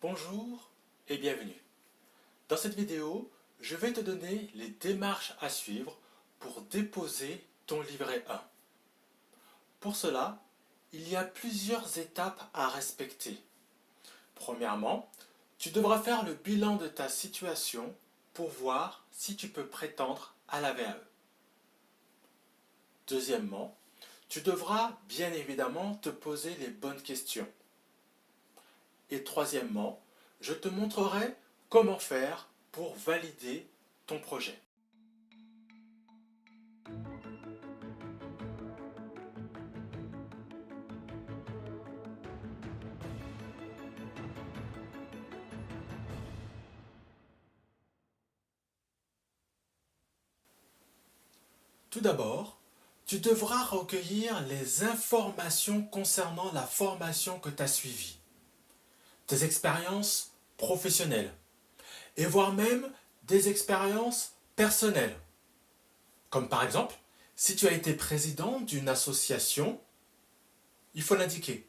Bonjour et bienvenue. Dans cette vidéo, je vais te donner les démarches à suivre pour déposer ton livret A. Pour cela, il y a plusieurs étapes à respecter. Premièrement, tu devras faire le bilan de ta situation pour voir si tu peux prétendre à la VAE. Deuxièmement, tu devras bien évidemment te poser les bonnes questions. Et troisièmement, je te montrerai comment faire pour valider ton projet. Tout d'abord, tu devras recueillir les informations concernant la formation que tu as suivie, tes expériences professionnelles, et voire même des expériences personnelles. Comme par exemple, si tu as été président d'une association, il faut l'indiquer.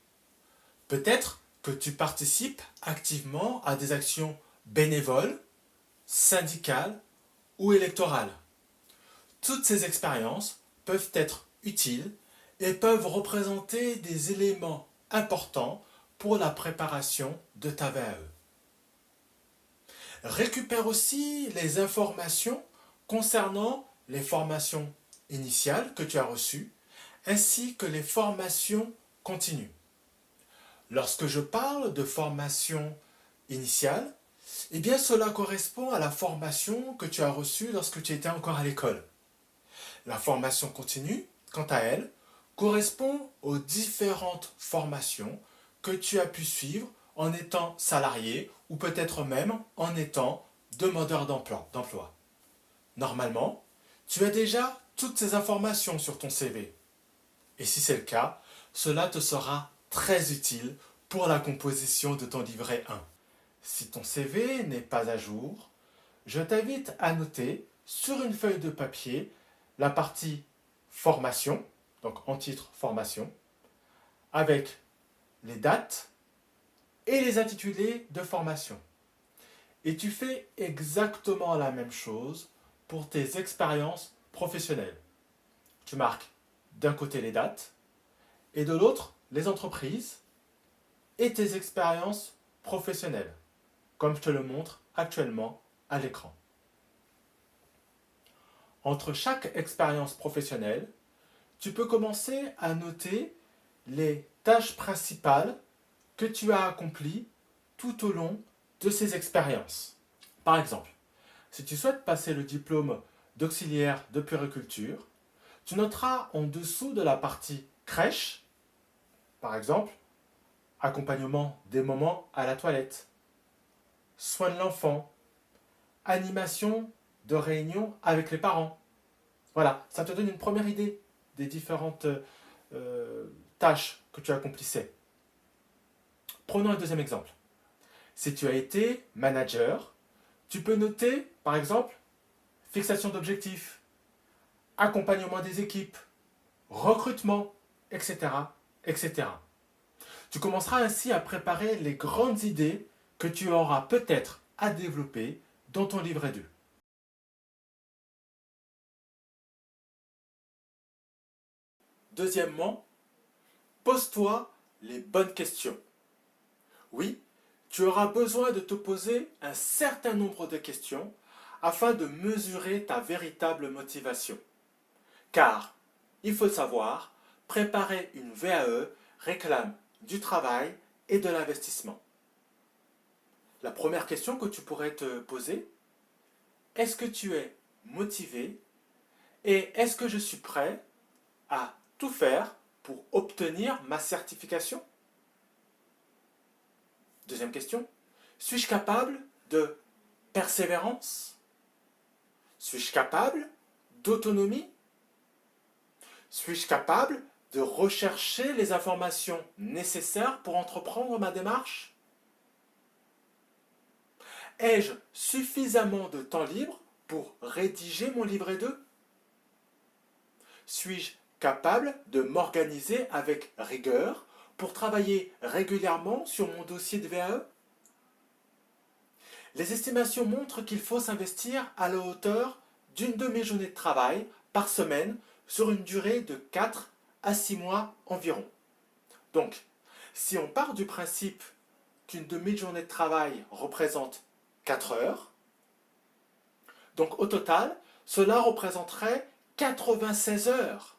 Peut-être que tu participes activement à des actions bénévoles, syndicales ou électorales. Toutes ces expériences peuvent être utiles et peuvent représenter des éléments importants pour la préparation de ta VAE. Récupère aussi les informations concernant les formations initiales que tu as reçues ainsi que les formations continues. Lorsque je parle de formation initiale, eh bien cela correspond à la formation que tu as reçue lorsque tu étais encore à l'école. La formation continue, quant à elle, correspond aux différentes formations que tu as pu suivre en étant salarié ou peut-être même en étant demandeur d'emploi. Normalement, tu as déjà toutes ces informations sur ton CV. Et si c'est le cas, cela te sera très utile pour la composition de ton livret 1. Si ton CV n'est pas à jour, je t'invite à noter sur une feuille de papier la partie formation, donc en titre formation, avec les dates et les intitulés de formation. Et tu fais exactement la même chose pour tes expériences professionnelles. Tu marques d'un côté les dates et de l'autre les entreprises et tes expériences professionnelles, comme je te le montre actuellement à l'écran. Entre chaque expérience professionnelle, tu peux commencer à noter les tâches principales que tu as accomplies tout au long de ces expériences. Par exemple, si tu souhaites passer le diplôme d'auxiliaire de puériculture, tu noteras en dessous de la partie crèche, par exemple, accompagnement des mamans à la toilette, soins de l'enfant, animation de réunions avec les parents. Voilà, ça te donne une première idée des différentes tâches que tu accomplissais. Prenons un deuxième exemple. Si tu as été manager, tu peux noter, par exemple, fixation d'objectifs, accompagnement des équipes, recrutement, etc., etc. Tu commenceras ainsi à préparer les grandes idées que tu auras peut-être à développer dans ton livret 2. Deuxièmement, pose-toi les bonnes questions. Oui, tu auras besoin de te poser un certain nombre de questions afin de mesurer ta véritable motivation. Car, il faut le savoir, préparer une VAE réclame du travail et de l'investissement. La première question que tu pourrais te poser, est-ce que tu es motivé et est-ce que je suis prêt à tout faire pour obtenir ma certification? Deuxième question, suis-je capable de persévérance? Suis-je capable d'autonomie? Suis-je capable de rechercher les informations nécessaires pour entreprendre ma démarche? Ai-je suffisamment de temps libre pour rédiger mon livret 2? Suis-je capable de m'organiser avec rigueur pour travailler régulièrement sur mon dossier de VAE? Les estimations montrent qu'il faut s'investir à la hauteur d'une demi-journée de travail par semaine sur une durée de 4 à 6 mois environ. Donc, si on part du principe qu'une demi-journée de travail représente 4 heures, donc au total, cela représenterait 96 heures.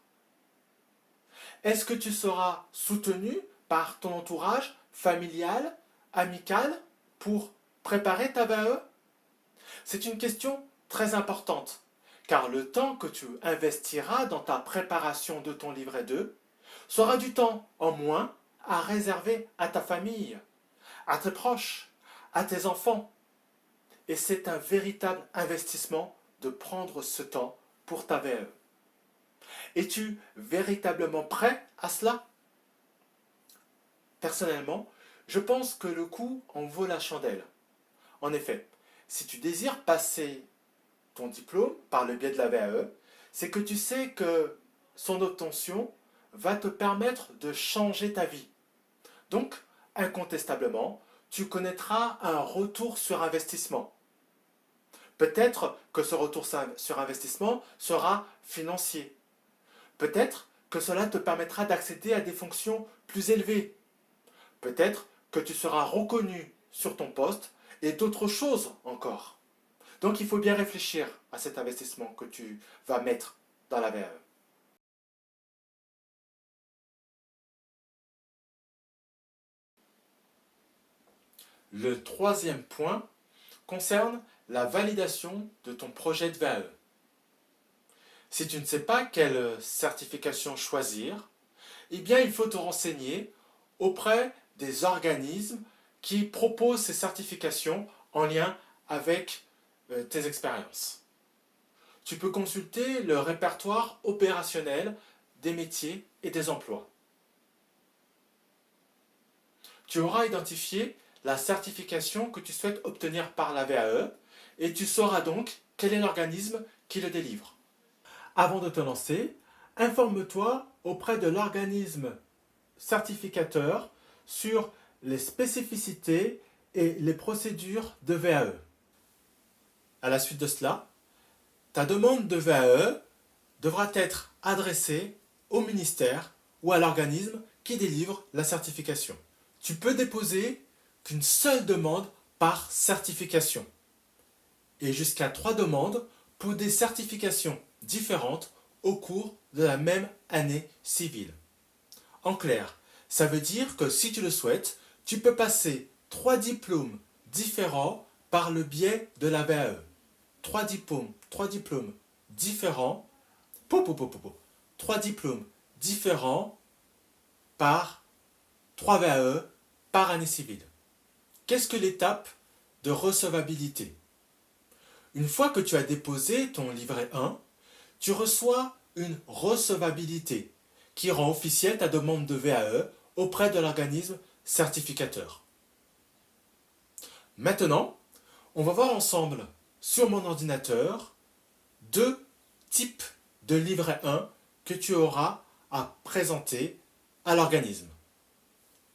Est-ce que tu seras soutenu par ton entourage familial, amical, pour préparer ta VAE? C'est une question très importante, car le temps que tu investiras dans ta préparation de ton livret 2 sera du temps en moins à réserver à ta famille, à tes proches, à tes enfants. Et c'est un véritable investissement de prendre ce temps pour ta VAE. Es-tu véritablement prêt à cela? Personnellement, je pense que le coût en vaut la chandelle. En effet, si tu désires passer ton diplôme par le biais de la VAE, c'est que tu sais que son obtention va te permettre de changer ta vie. Donc, incontestablement, tu connaîtras un retour sur investissement. Peut-être que ce retour sur investissement sera financier. Peut-être que cela te permettra d'accéder à des fonctions plus élevées. Peut-être que tu seras reconnu sur ton poste et d'autres choses encore. Donc il faut bien réfléchir à cet investissement que tu vas mettre dans la VAE. Le troisième point concerne la validation de ton projet de VAE. Si tu ne sais pas quelle certification choisir, eh bien il faut te renseigner auprès des organismes qui proposent ces certifications en lien avec tes expériences. Tu peux consulter le répertoire opérationnel des métiers et des emplois. Tu auras identifié la certification que tu souhaites obtenir par la VAE et tu sauras donc quel est l'organisme qui le délivre. Avant de te lancer, informe-toi auprès de l'organisme certificateur sur les spécificités et les procédures de VAE. À la suite de cela, ta demande de VAE devra être adressée au ministère ou à l'organisme qui délivre la certification. Tu peux déposer qu'une seule demande par certification et jusqu'à 3 demandes pour des certifications différentes au cours de la même année civile. En clair, ça veut dire que si tu le souhaites, tu peux passer 3 diplômes différents par le biais de la VAE. 3 diplômes différents, 3 diplômes différents par 3 VAE par année civile. Qu'est-ce que l'étape de recevabilité? Une fois que tu as déposé ton livret 1, tu reçois une recevabilité qui rend officielle ta demande de VAE auprès de l'organisme certificateur. Maintenant, on va voir ensemble sur mon ordinateur 2 types de livret 1 que tu auras à présenter à l'organisme.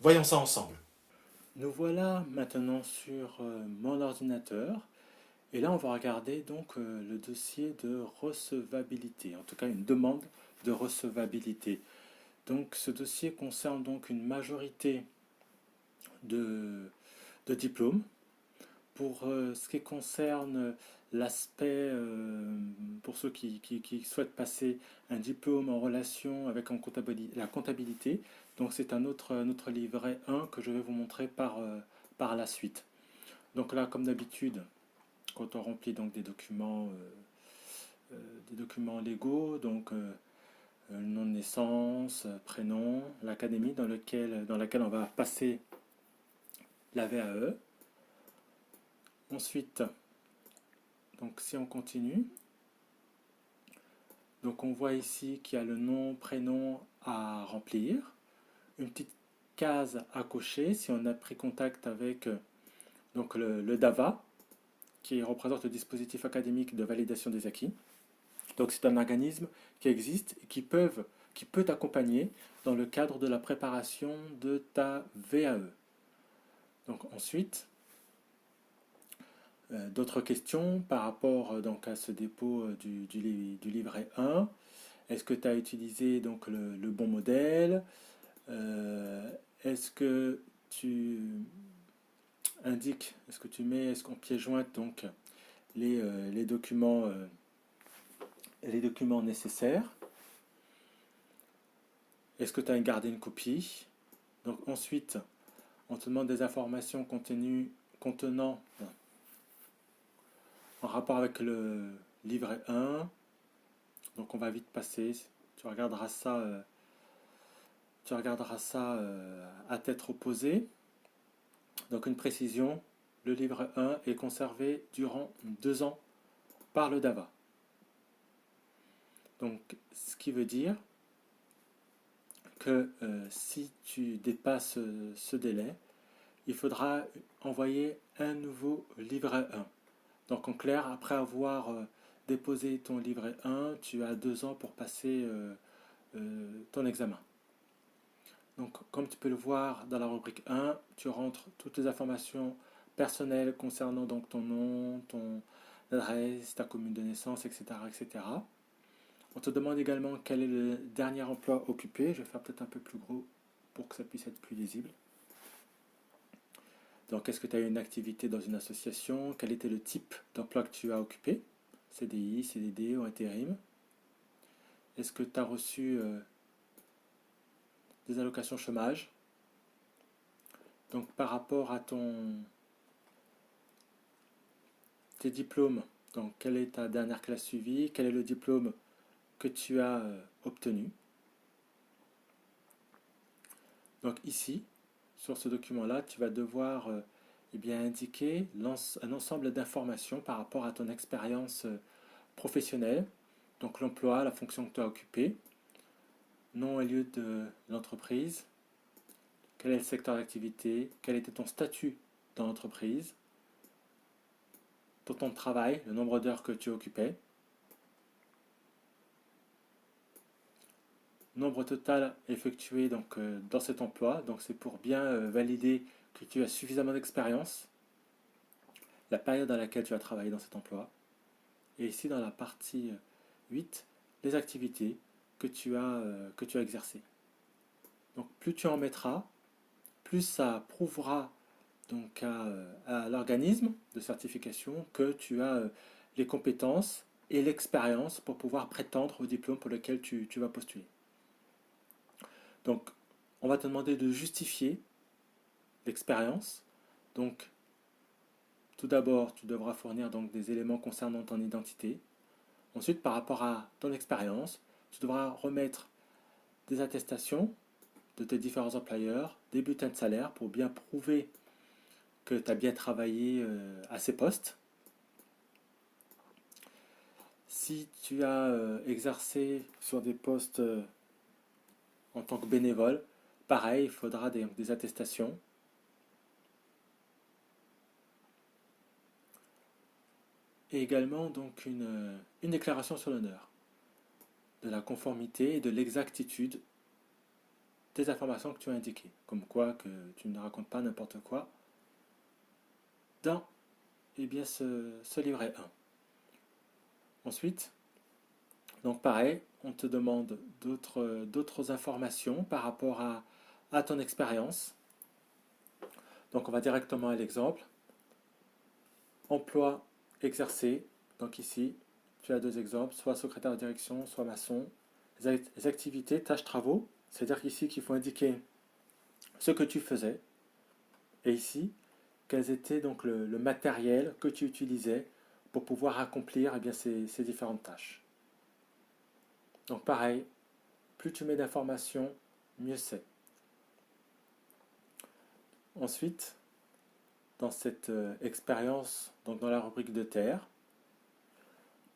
Voyons ça ensemble. Nous voilà maintenant sur mon ordinateur et là on va regarder donc le dossier de recevabilité, en tout cas une demande de recevabilité. Donc ce dossier concerne donc une majorité de diplômes. Pour ce qui concerne l'aspect, pour ceux qui souhaitent passer un diplôme en relation avec la comptabilité, donc c'est un autre livret 1 que je vais vous montrer par la suite. Donc là, comme d'habitude, quand on remplit donc des documents légaux, donc le nom de naissance, prénom, l'académie dans laquelle on va passer la VAE. Ensuite, donc si on continue, donc on voit ici qu'il y a le nom, prénom à remplir, une petite case à cocher si on a pris contact avec donc le DAVA, qui représente le dispositif académique de validation des acquis. Donc c'est un organisme qui existe et qui peut t'accompagner dans le cadre de la préparation de ta VAE. Donc ensuite, D'autres questions par rapport donc à ce dépôt du livret 1. Est-ce que tu as utilisé donc le bon modèle? Est-ce que tu indiques, est-ce que tu mets, est-ce qu'en pièce jointe donc les documents nécessaires? Est-ce que tu as gardé une copie? Donc ensuite, on te demande des informations contenant en rapport avec le livret 1. Donc on va vite passer. Tu regarderas ça, à tête reposée. Donc une précision, le livret 1 est conservé durant 2 ans par le DAVA. Donc ce qui veut dire que si tu dépasses ce délai, il faudra envoyer un nouveau livret 1. Donc en clair, après avoir déposé ton livret 1, tu as 2 ans pour passer ton examen. Donc comme tu peux le voir dans la rubrique 1, tu rentres toutes les informations personnelles concernant donc ton nom, ton adresse, ta commune de naissance, etc., etc. On te demande également quel est le dernier emploi occupé. Je vais faire peut-être un peu plus gros pour que ça puisse être plus lisible. Donc, est-ce que tu as eu une activité dans une association? Quel était le type d'emploi que tu as occupé? CDI, CDD ou intérim? Est-ce que tu as reçu des allocations chômage? Donc, par rapport à tes diplômes, donc quelle est ta dernière classe suivie? Quel est le diplôme que tu as obtenu? Donc ici, sur ce document-là, tu vas devoir eh bien, indiquer un ensemble d'informations par rapport à ton expérience professionnelle, donc l'emploi, la fonction que tu as occupée, nom et lieu de l'entreprise, quel est le secteur d'activité, quel était ton statut dans l'entreprise, ton temps de travail, le nombre d'heures que tu occupais, nombre total effectué donc, dans cet emploi, donc c'est pour bien valider que tu as suffisamment d'expérience, la période dans laquelle tu as travaillé dans cet emploi, et ici dans la partie 8, les activités que tu as exercées. Donc plus tu en mettras, plus ça prouvera donc à l'organisme de certification que tu as les compétences et l'expérience pour pouvoir prétendre au diplôme pour lequel tu vas postuler. Donc on va te demander de justifier l'expérience. Donc tout d'abord, tu devras fournir donc des éléments concernant ton identité. Ensuite, par rapport à ton expérience, tu devras remettre des attestations de tes différents employeurs, des bulletins de salaire pour bien prouver que tu as bien travaillé à ces postes. Si tu as exercé sur des postes en tant que bénévole, pareil, il faudra des attestations. Et également donc une déclaration sur l'honneur de la conformité et de l'exactitude des informations que tu as indiquées, comme quoi que tu ne racontes pas n'importe quoi dans eh bien, ce livret 1. Ensuite, donc pareil, on te demande d'autres informations par rapport à ton expérience. Donc on va directement à l'exemple. Emploi exercé. Donc ici, tu as 2 exemples, soit secrétaire de direction, soit maçon. Les activités, tâches, travaux, c'est-à-dire ici qu'il faut indiquer ce que tu faisais. Et ici, quels étaient donc le matériel que tu utilisais pour pouvoir accomplir eh bien, ces différentes tâches. Donc pareil, plus tu mets d'informations, mieux c'est. Ensuite, dans cette expérience, donc dans la rubrique de terre,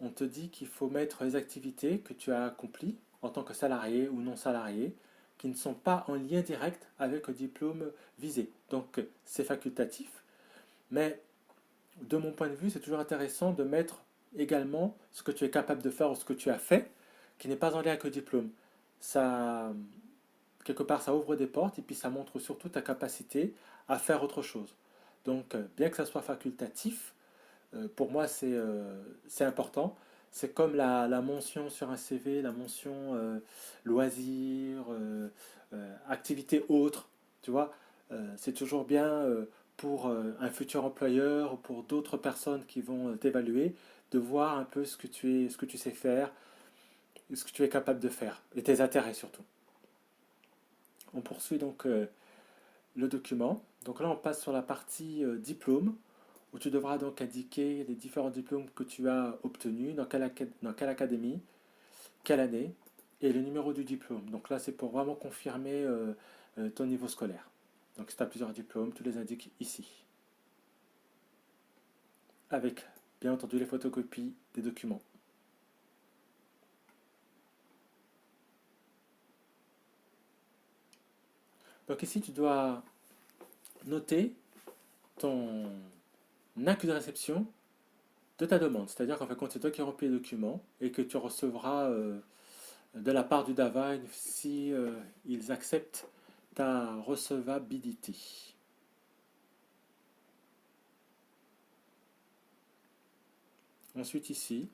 on te dit qu'il faut mettre les activités que tu as accomplies en tant que salarié ou non salarié qui ne sont pas en lien direct avec le diplôme visé. Donc c'est facultatif, mais de mon point de vue, c'est toujours intéressant de mettre également ce que tu es capable de faire ou ce que tu as fait qui n'est pas en lien avec le diplôme. Ça, quelque part, ça ouvre des portes et puis ça montre surtout ta capacité à faire autre chose. Donc, bien que ça soit facultatif, pour moi, c'est important. C'est comme la mention sur un CV, la mention loisirs, activité autre, tu vois. C'est toujours bien pour un futur employeur ou pour d'autres personnes qui vont t'évaluer de voir un peu ce que tu sais faire, ce que tu es capable de faire et tes intérêts surtout. On poursuit donc le document. Donc là, on passe sur la partie diplôme, où tu devras donc indiquer les différents diplômes que tu as obtenus, dans quelle académie, quelle année, et le numéro du diplôme. Donc là, c'est pour vraiment confirmer ton niveau scolaire. Donc si tu as plusieurs diplômes, tu les indiques ici. Avec, bien entendu, les photocopies des documents. Donc ici, tu dois noter ton acte de réception de ta demande. C'est-à-dire qu'en fait, quand c'est toi qui remplis les documents et que tu recevras de la part du DAVA si ils acceptent ta recevabilité. Ensuite ici,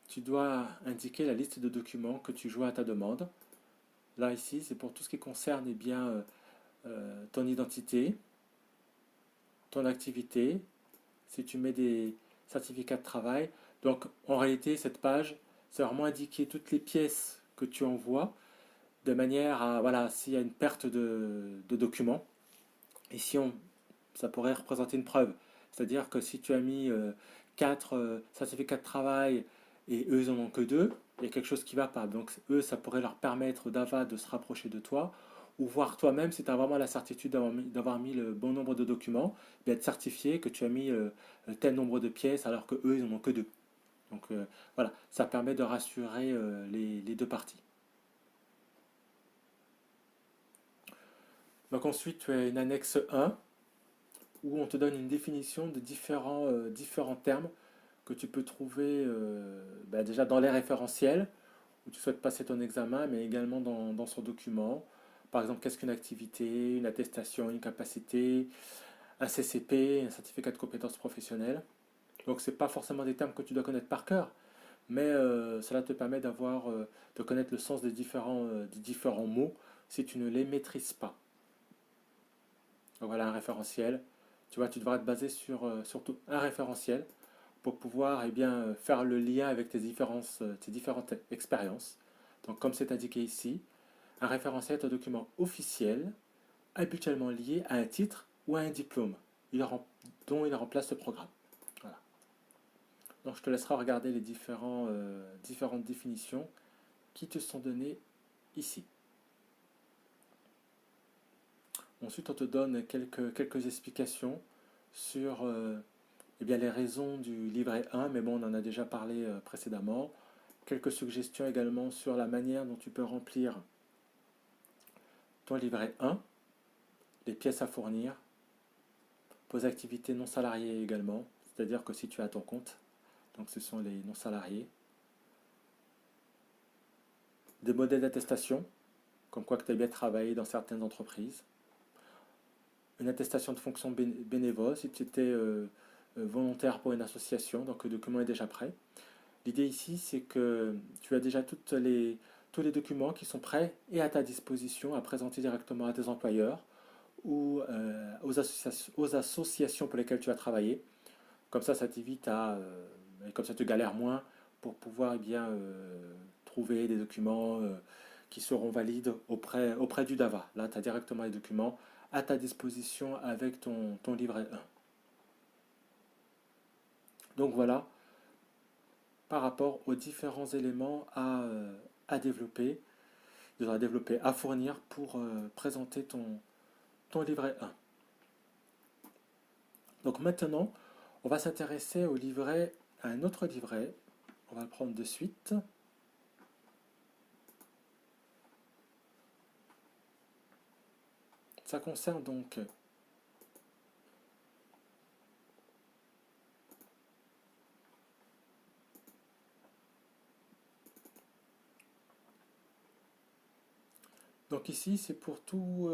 tu dois indiquer la liste de documents que tu joins à ta demande. Là ici, c'est pour tout ce qui concerne eh bien, ton identité, ton activité, si tu mets des certificats de travail. Donc en réalité, cette page, c'est vraiment indiquer toutes les pièces que tu envoies de manière à, voilà, s'il y a une perte de documents, et si on, ça pourrait représenter une preuve. C'est-à-dire que si tu as mis 4 certificats de travail et eux ils en ont que 2, il y a quelque chose qui ne va pas. Donc eux, ça pourrait leur permettre d'AVA de se rapprocher de toi, ou voir toi-même si tu as vraiment la certitude d'avoir mis le bon nombre de documents, d'être certifié que tu as mis tel nombre de pièces alors que eux ils en ont que 2. Donc voilà, ça permet de rassurer les deux parties. Donc ensuite, tu as une annexe 1 où on te donne une définition de différents termes que tu peux trouver bah, déjà dans les référentiels où tu souhaites passer ton examen, mais également dans son document. Par exemple, qu'est-ce qu'une activité, une attestation, une capacité, un CCP, un certificat de compétences professionnelles. Donc, ce n'est pas forcément des termes que tu dois connaître par cœur, mais cela te permet de connaître le sens des différents mots si tu ne les maîtrises pas. Donc voilà un référentiel. Tu vois, tu devras te baser sur surtout un référentiel pour pouvoir eh bien, faire le lien avec tes différentes expériences. Donc comme c'est indiqué ici, un référentiel est un document officiel habituellement lié à un titre ou à un diplôme dont il remplace le programme. Voilà. Donc je te laisserai regarder les différentes définitions qui te sont données ici. Ensuite, on te donne quelques explications sur eh bien, les raisons du livret 1, mais bon, on en a déjà parlé précédemment. Quelques suggestions également sur la manière dont tu peux remplir ton livret 1, les pièces à fournir, vos activités non salariées également, c'est-à-dire que si tu as ton compte, donc ce sont les non salariés, des modèles d'attestation, comme quoi que tu as bien travaillé dans certaines entreprises, une attestation de fonction bénévole si tu étais volontaire pour une association, donc le document est déjà prêt. L'idée ici, c'est que tu as déjà tous les documents qui sont prêts et à ta disposition à présenter directement à tes employeurs ou aux associations pour lesquelles tu as travaillé. Comme ça t'évite comme ça te galère moins pour pouvoir eh bien, trouver des documents qui seront valides auprès du DAVA. Là, tu as directement les documents à ta disposition avec ton livret 1. Donc voilà, par rapport aux différents éléments à développer, à fournir pour présenter ton livret 1. Donc maintenant, on va s'intéresser à un autre livret. On va le prendre de suite. Ça concerne donc ici, c'est pour tous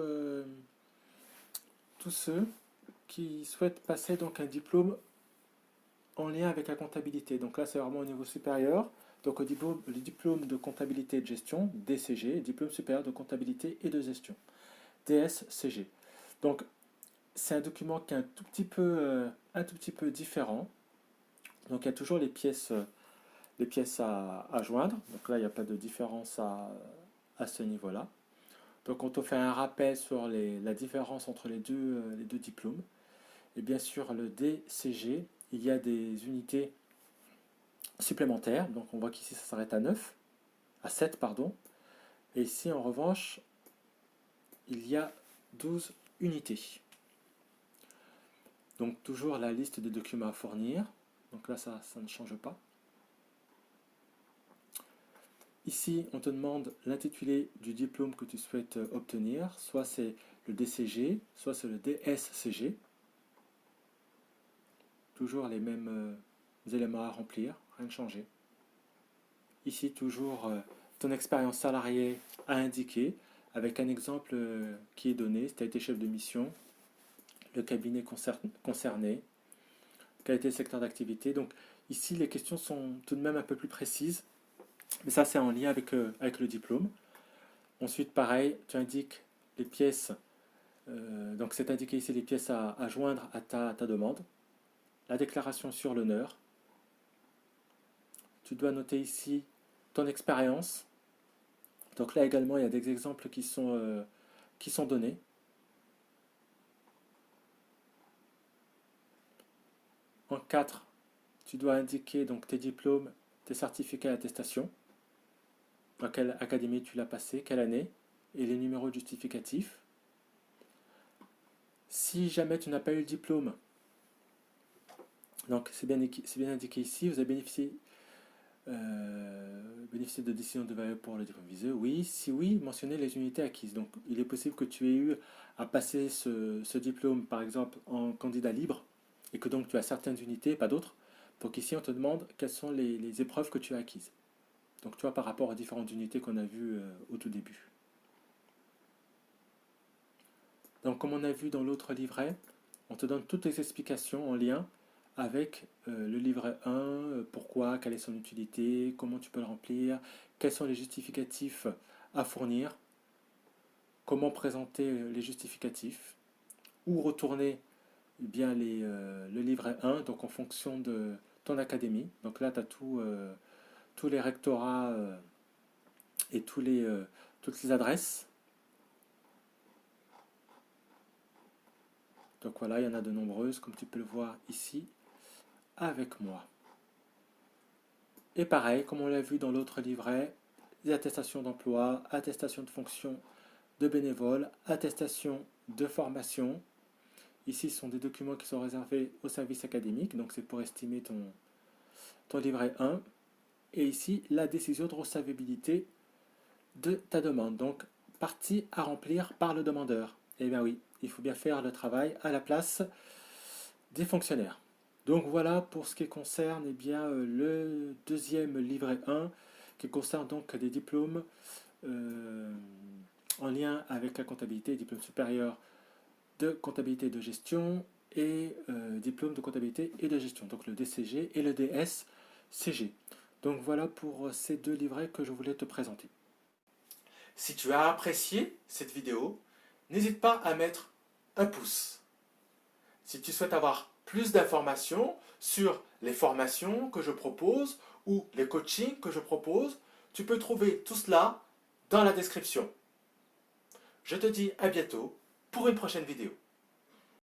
ceux qui souhaitent passer donc un diplôme en lien avec la comptabilité. Donc là, c'est vraiment au niveau supérieur. Donc le diplôme de comptabilité et de gestion, DCG, diplôme supérieur de comptabilité et de gestion, DSCG. Donc c'est un document qui est un tout petit peu différent. Donc il y a toujours les pièces à joindre. Donc là, il n'y a pas de différence à ce niveau-là. Donc on te fait un rappel sur la différence entre les deux diplômes. Et bien sûr, le DCG, il y a des unités supplémentaires. Donc on voit qu'ici, ça s'arrête à 7, pardon. Et ici, en revanche, il y a 12 unités. Donc toujours la liste des documents à fournir. Donc là, ça ne change pas. Ici, on te demande l'intitulé du diplôme que tu souhaites obtenir. Soit c'est le DCG, soit c'est le DSCG. Toujours les mêmes éléments à remplir, rien de changé. Ici, toujours ton expérience salariée à indiquer, avec un exemple qui est donné. Si tu as été chef de mission, le cabinet concerné, quel était le secteur d'activité. Donc ici, les questions sont tout de même un peu plus précises, mais ça, c'est en lien avec le diplôme. Ensuite, pareil, tu indiques les pièces, donc c'est indiqué ici les pièces à joindre à ta demande. La déclaration sur l'honneur. Tu dois noter ici ton expérience. Donc là également, il y a des exemples qui sont donnés. En 4, tu dois indiquer donc tes diplômes, tes certificats et attestations. Dans quelle académie tu l'as passé, quelle année, et les numéros justificatifs. Si jamais tu n'as pas eu le diplôme, donc c'est bien indiqué ici, vous avez bénéficié de décision de valeur pour le diplôme visé. Oui, si oui, mentionnez les unités acquises. Donc il est possible que tu aies eu à passer ce diplôme, par exemple, en candidat libre, et que donc tu as certaines unités, pas d'autres. Donc ici, on te demande quelles sont les épreuves que tu as acquises. Donc tu vois, par rapport aux différentes unités qu'on a vues au tout début. Donc comme on a vu dans l'autre livret, on te donne toutes les explications en lien avec le livret 1, pourquoi, quelle est son utilité, comment tu peux le remplir, quels sont les justificatifs à fournir, comment présenter les justificatifs, où retourner bien le livret 1, donc en fonction de ton académie. Donc là, tu as tous les rectorats et toutes les adresses. Donc voilà, il y en a de nombreuses, comme tu peux le voir ici, avec moi. Et pareil, comme on l'a vu dans l'autre livret, les attestations d'emploi, attestations de fonction de bénévoles, attestations de formation. Ici, ce sont des documents qui sont réservés au service académique, donc c'est pour estimer ton livret 1. Et ici, la décision de recevabilité de ta demande, donc partie à remplir par le demandeur. Eh bien oui, il faut bien faire le travail à la place des fonctionnaires. Donc voilà pour ce qui concerne le deuxième livret 1, qui concerne donc les diplômes en lien avec la comptabilité, diplôme supérieur de comptabilité et de gestion et diplôme de comptabilité et de gestion, donc le DCG et le DSCG. Donc voilà pour ces deux livrets que je voulais te présenter. Si tu as apprécié cette vidéo, n'hésite pas à mettre un pouce. Si tu souhaites avoir plus d'informations sur les formations que je propose ou les coachings que je propose, tu peux trouver tout cela dans la description. Je te dis à bientôt pour une prochaine vidéo.